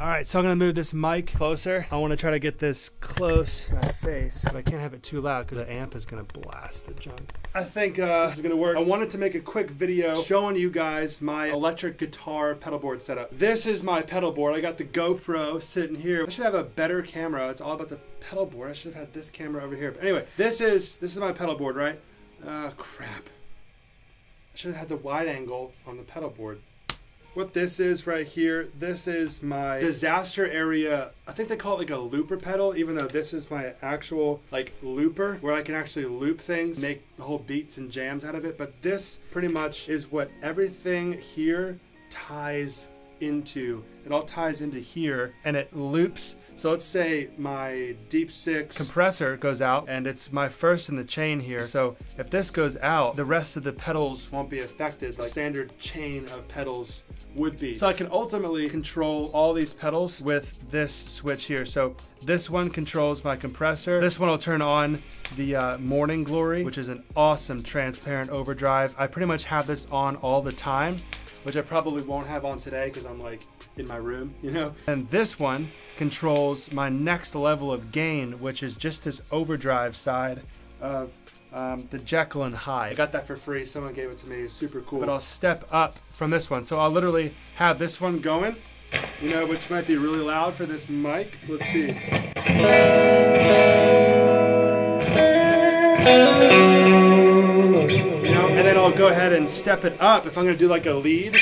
All right, so I'm gonna move this mic closer. I wanna try to get this close to my face, but I can't have it too loud because the amp is gonna blast the junk. I think this is gonna work. I wanted to make a quick video showing you guys my electric guitar pedal board setup. This is my pedal board. I got the GoPro sitting here. I should have a better camera. It's all about the pedal board. I should have had this camera over here. But anyway, this is my pedal board, right? Crap. I should have had the wide angle on the pedal board. What this is right here, this is my disaster area. I think they call it like a looper pedal, even though this is my actual like looper where I can actually loop things, make the whole beats and jams out of it. But this pretty much is what everything here ties into. It all ties into here and it loops. So let's say my Deep 6 compressor goes out and it's my first in the chain here. So if this goes out, the rest of the pedals won't be affected like standard chain of pedals would be. So I can ultimately control all these pedals with this switch here. So this one controls my compressor. This one will turn on the Morning Glory, which is an awesome transparent overdrive. I pretty much have this on all the time, which I probably won't have on today because I'm like in my room, you know? And this one controls my next level of gain, which is just this overdrive side of the Jekyll and Hyde. I got that for free. Someone gave it to me. It's super cool. But I'll step up from this one. So I'll literally have this one going, you know, which might be really loud for this mic. Let's see. You know, and then I'll go ahead and step it up if I'm going to do like a lead.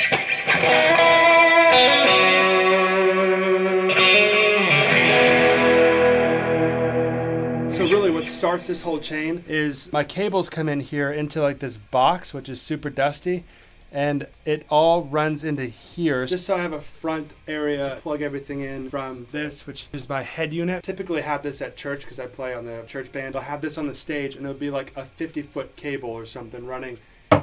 So really what starts this whole chain is my cables come in here into like this box, which is super dusty, and it all runs into here. Just so I have a front area to plug everything in from this, which is my head unit. Typically have this at church because I play on the church band. I'll have this on the stage and there'll be like a 50-foot cable or something running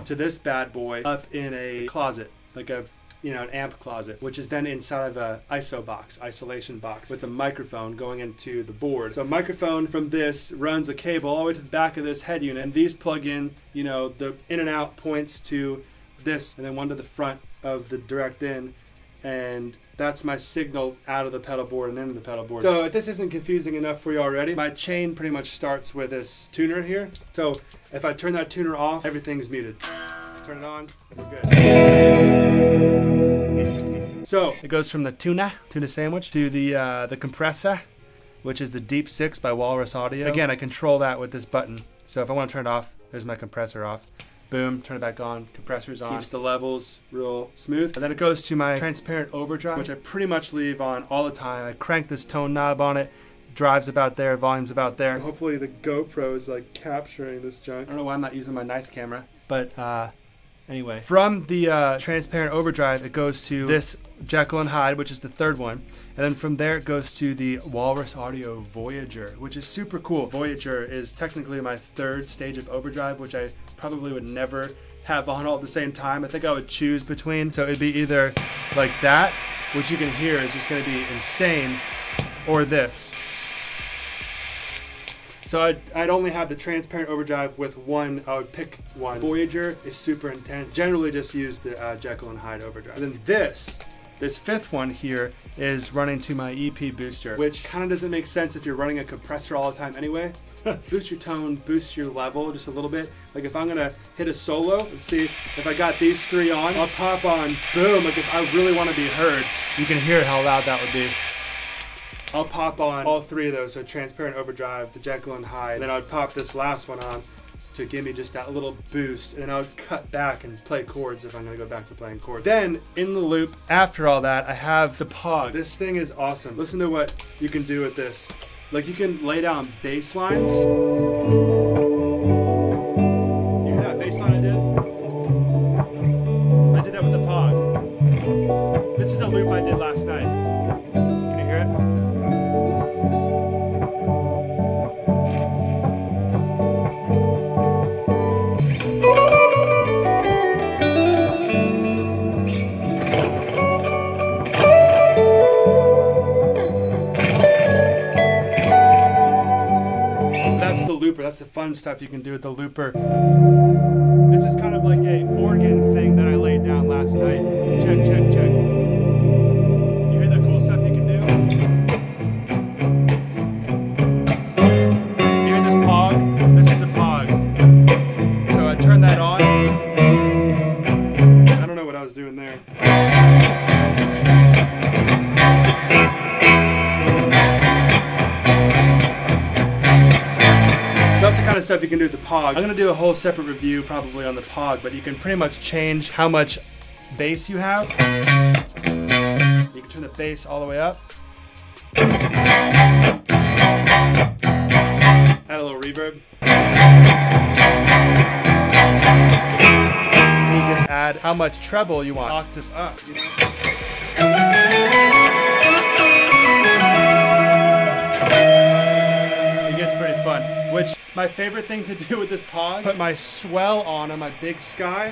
to this bad boy up in a closet, like a an amp closet, which is then inside of a isolation box with a microphone going into the board. So a microphone from this runs a cable all the way to the back of this head unit, and these plug in, the in and out points to this, and then one to the front of the direct in, and that's my signal out of the pedal board and into the pedal board. So if this isn't confusing enough for you already, my chain pretty much starts with this tuner here. So if I turn that tuner off, everything's muted. Turn it on, and we're good. So it goes from the tuna sandwich to the compressor, which is the Deep 6 by Walrus Audio. Again, I control that with this button. So if I want to turn it off, there's my compressor off. Boom, turn it back on, compressor's on. Keeps the levels real smooth. And then it goes to my transparent overdrive, which I pretty much leave on all the time. I crank this tone knob on it, drive's about there, volume's about there. Hopefully the GoPro is like capturing this junk. I don't know why I'm not using my nice camera, but anyway, from the transparent overdrive, it goes to this Jekyll and Hyde, which is the third one. And then from there, it goes to the Walrus Audio Voyager, which is super cool. Voyager is technically my third stage of overdrive, which I probably would never have on all at the same time. I think I would choose between. So it'd be either like that, which you can hear is just going to be insane, or this. So I'd only have the transparent overdrive with one. I would pick one. Voyager is super intense. Generally just use the Jekyll and Hyde overdrive. And then this fifth one here is running to my EP booster, which kind of doesn't make sense if you're running a compressor all the time anyway. Boost your tone, boost your level just a little bit. Like if I'm gonna hit a solo, let's see if I got these three on, I'll pop on, boom. Like if I really want to be heard, you can hear how loud that would be. I'll pop on all three of those, so transparent overdrive, the Jekyll and Hyde, and then I'd pop this last one on to give me just that little boost, and then I would cut back and play chords if I'm gonna go back to playing chords. Then, in the loop, after all that, I have the Pog. This thing is awesome. Listen to what you can do with this. Like, you can lay down bass lines. You hear that bass line I did? I did that with the Pog. This is a loop I did last night. Can you hear it? That's the looper. That's the fun stuff you can do with the looper. This is kind of like a organ thing that I laid down last night. Check, check, check. You hear the cool stuff you can do? stuff you can do with the Pog. I'm gonna do a whole separate review probably on the Pog, but you can pretty much change how much bass you have. You can turn the bass all the way up. Add a little reverb. You can add how much treble you want. Octave up, you know? It gets pretty fun. Which, my favorite thing to do with this Pog, put my swell on my big Sky.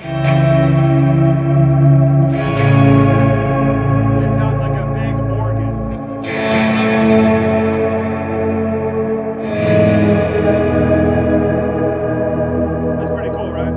It sounds like a big organ. That's pretty cool, right?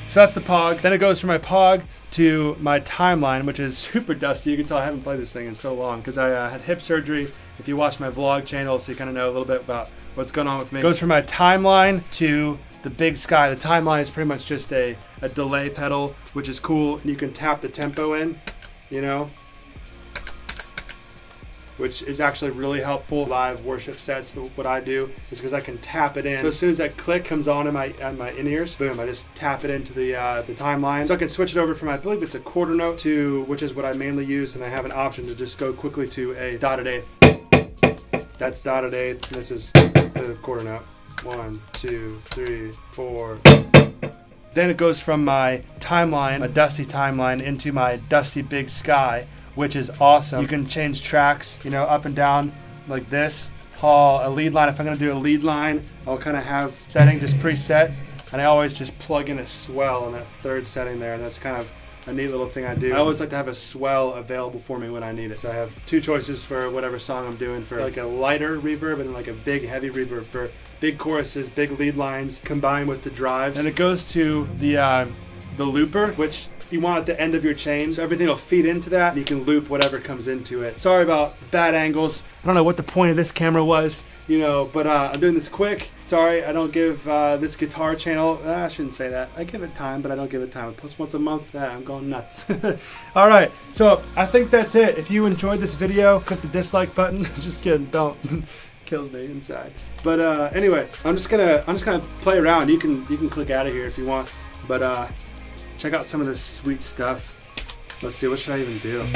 So that's the Pog. Then it goes from my Pog to my Timeline, which is super dusty. You can tell I haven't played this thing in so long because I had hip surgery. If you watch my vlog channel, so you kind of know a little bit about what's going on with me. It goes from my Timeline to the big Sky. The Timeline is pretty much just a delay pedal, which is cool. And you can tap the tempo in, you know, which is actually really helpful. Live worship sets, what I do is because I can tap it in. So as soon as that click comes on in my in-ears, boom, I just tap it into the Timeline. So I can switch it over from, I believe it's a quarter note to, which is what I mainly use, and I have an option to just go quickly to a dotted eighth. That's dotted eighth, and this is the quarter note. 1, 2, 3, 4. Then it goes from my Timeline, a dusty Timeline, into my dusty big Sky, which is awesome. You can change tracks, you know, up and down like this. A lead line, if I'm gonna do a lead line, I'll kind of have setting just preset, and I always just plug in a swell on that third setting there, and that's kind of a neat little thing I do. I always like to have a swell available for me when I need it. So I have two choices for whatever song I'm doing, for like a lighter reverb and like a big heavy reverb for big choruses, big lead lines combined with the drives. And it goes to the looper, which you want at the end of your chain, so everything will feed into that and you can loop whatever comes into it. Sorry about bad angles. I don't know what the point of this camera was, you know, but I'm doing this quick. Sorry, I don't give this guitar channel, I shouldn't say that. I give it time, but I don't give it time. I post once a month, I'm going nuts. All right, so I think that's it. If you enjoyed this video, click the dislike button. Just kidding, don't. Kills me inside. But anyway, I'm just gonna play around. You can click out of here if you want, but check out some of this sweet stuff. Let's see, what should I even do?